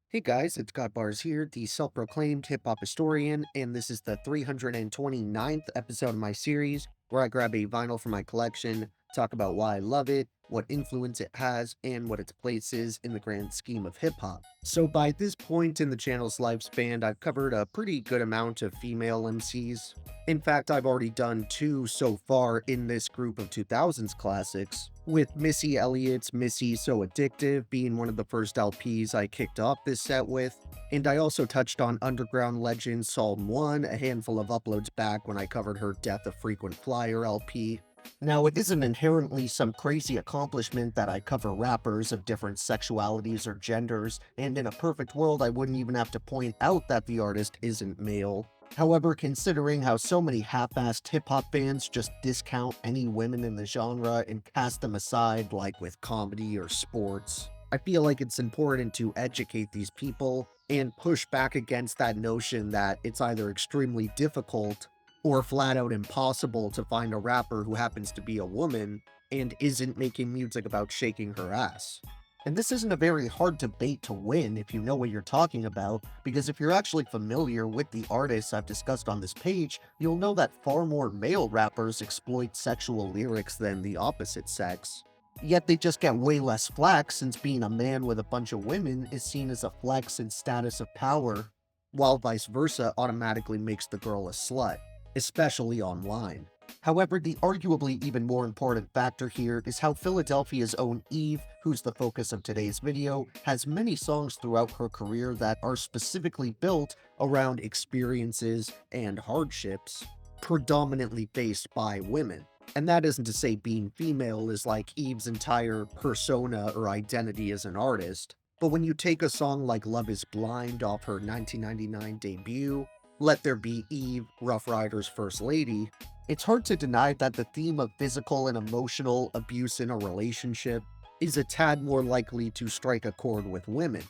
Hey guys, it's God Bars here, the self-proclaimed hip-hop historian, and this is the 329th episode of my series, where I grab a vinyl from my collection, talk about why I love it, what influence it has, and what its place is in the grand scheme of hip-hop. So by this point in the channel's lifespan, I've covered a pretty good amount of female MCs. In fact, I've already done two so far in this group of 2000s classics, with Missy Elliott's Missy So Addictive being one of the first LPs I kicked off this set with, and I also touched on underground legend Psalm 1 a handful of uploads back when I covered her Death of Frequent Flyer LP. Now, it isn't inherently some crazy accomplishment that I cover rappers of different sexualities or genders, and in a perfect world I wouldn't even have to point out that the artist isn't male. However, considering how so many half-assed hip-hop bands just discount any women in the genre and cast them aside like with comedy or sports, I feel like it's important to educate these people and push back against that notion that it's either extremely difficult or flat out impossible to find a rapper who happens to be a woman and isn't making music about shaking her ass. And this isn't a very hard debate to win if you know what you're talking about, because if you're actually familiar with the artists I've discussed on this page, you'll know that far more male rappers exploit sexual lyrics than the opposite sex. Yet they just get way less flack since being a man with a bunch of women is seen as a flex and status of power, while vice versa automatically makes the girl a slut, especially online. However, the arguably even more important factor here is how Philadelphia's own Eve, who's the focus of today's video, has many songs throughout her career that are specifically built around experiences and hardships, predominantly faced by women. And that isn't to say being female is like Eve's entire persona or identity as an artist, but when you take a song like Love Is Blind off her 1999 debut, Let There Be Eve, Ruff Ryders' First Lady, it's hard to deny that the theme of physical and emotional abuse in a relationship is a tad more likely to strike a chord with women,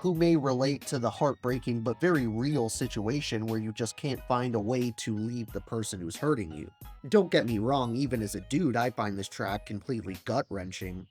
who may relate to the heartbreaking but very real situation where you just can't find a way to leave the person who's hurting you. Don't get me wrong, even as a dude, I find this track completely gut-wrenching,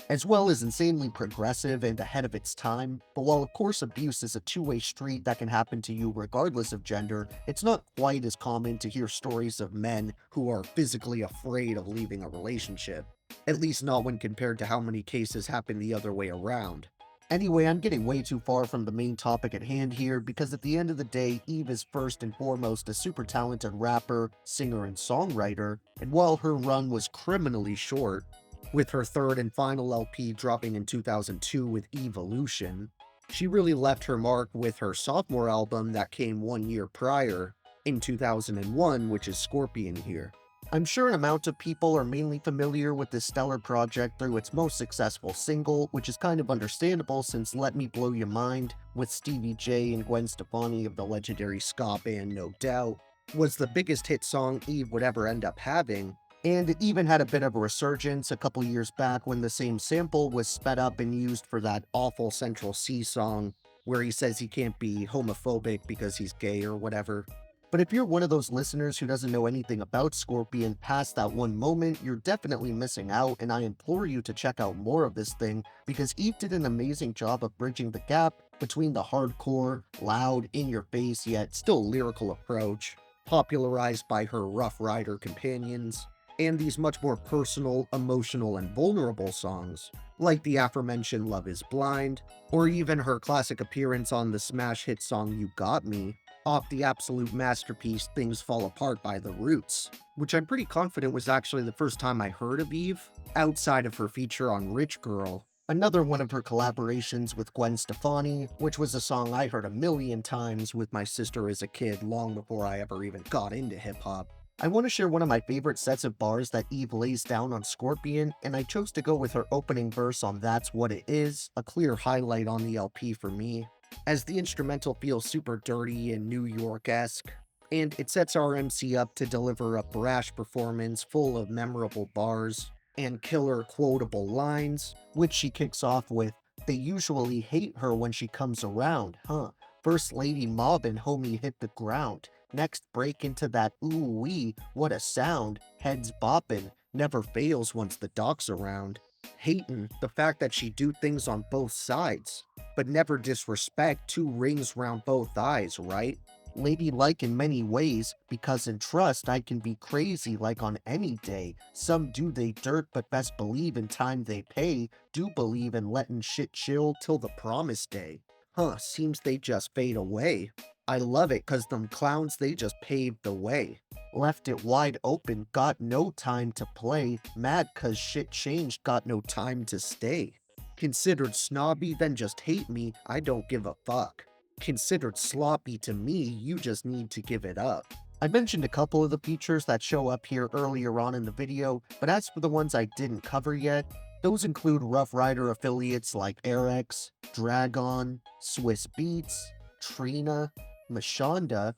as well as insanely progressive and ahead of its time. But while of course abuse is a two-way street that can happen to you regardless of gender, it's not quite as common to hear stories of men who are physically afraid of leaving a relationship. At least not when compared to how many cases happen the other way around. Anyway, I'm getting way too far from the main topic at hand here, because at the end of the day, Eve is first and foremost a super talented rapper, singer, and songwriter, and while her run was criminally short, with her third and final LP dropping in 2002 with Evolution, she really left her mark with her sophomore album that came 1 year prior, in 2001, which is Scorpion here. I'm sure an amount of people are mainly familiar with this stellar project through its most successful single, which is kind of understandable since Let Me Blow Your Mind, with Stevie J and Gwen Stefani of the legendary ska band No Doubt, was the biggest hit song Eve would ever end up having, and it even had a bit of a resurgence a couple years back when the same sample was sped up and used for that awful Central C song where he says he can't be homophobic because he's gay or whatever. But if you're one of those listeners who doesn't know anything about Scorpion past that one moment, you're definitely missing out, and I implore you to check out more of this thing, because Eve did an amazing job of bridging the gap between the hardcore, loud, in-your-face yet still lyrical approach, popularized by her Rough Rider companions, and these much more personal, emotional, and vulnerable songs, like the aforementioned Love Is Blind, or even her classic appearance on the smash hit song You Got Me, off the absolute masterpiece Things Fall Apart by The Roots, which I'm pretty confident was actually the first time I heard of Eve, outside of her feature on Rich Girl, another one of her collaborations with Gwen Stefani, which was a song I heard a million times with my sister as a kid long before I ever even got into hip-hop. I want to share one of my favorite sets of bars that Eve lays down on Scorpion, and I chose to go with her opening verse on That's What It Is, a clear highlight on the LP for me, as the instrumental feels super dirty and New York-esque. and it sets our MC up to deliver a brash performance full of memorable bars and killer quotable lines, which she kicks off with, "They usually hate her when she comes around, huh? First lady mobbin', homie hit the ground. Next break into that ooh-wee, what a sound. Heads boppin', never fails once the doc's around." Hatin', the fact that she do things on both sides, but never disrespect, two rings round both eyes, right? Ladylike in many ways, because in trust I can be crazy like on any day. Some do they dirt, but best believe in time they pay. Do believe in letting shit chill till the promised day. Huh, seems they just fade away. I love it cause them clowns they just paved the way. Left it wide open, got no time to play. Mad cause shit changed, got no time to stay. Considered snobby, then just hate me, I don't give a fuck. Considered sloppy to me, you just need to give it up. I mentioned a couple of the features that show up here earlier on in the video, but as for the ones I didn't cover yet, those include Rough Rider affiliates like Airx, Dragon, Swiss Beats, Trina, Mashonda,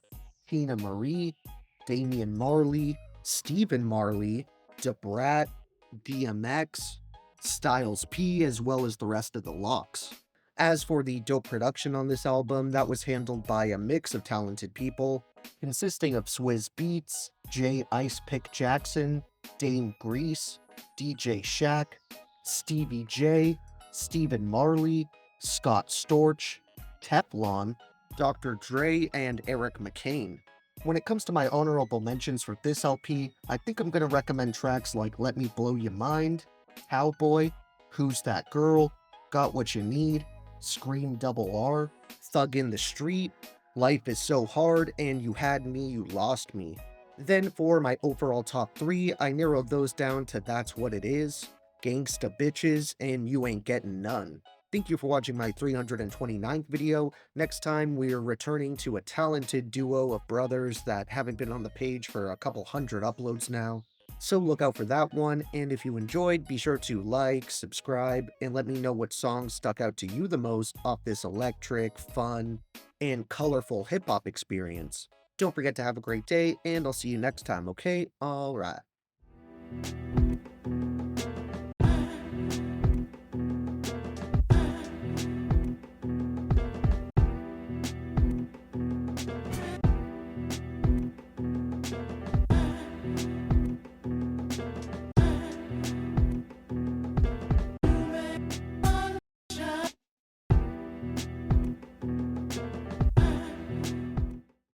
Tina Marie, Damian Marley, Stephen Marley, Debrat, DMX, Styles P, as well as the rest of the locks. As for the dope production on this album, that was handled by a mix of talented people, consisting of Swizz Beatz, J Ice Pick Jackson, Dame Grease, DJ Shaq, Stevie J, Stephen Marley, Scott Storch, Teflon, Dr. Dre, and Eric McCain. When it comes to my honorable mentions for this LP, I think I'm gonna recommend tracks like Let Me Blow Your Mind, Cowboy, Who's That Girl, Got What You Need, Scream Double R, Thug in the Street, Life is So Hard, and You Had Me, You Lost Me. Then for my overall top 3, I narrowed those down to That's What It Is, Gangsta Bitches, and You Ain't Getting None. Thank you for watching my 329th video. Next time, we're returning to a talented duo of brothers that haven't been on the page for a couple hundred uploads now. So look out for that one, and if you enjoyed, be sure to like, subscribe, and let me know what songs stuck out to you the most off this electric, fun, and colorful hip-hop experience. Don't forget to have a great day, and I'll see you next time, okay? Alright.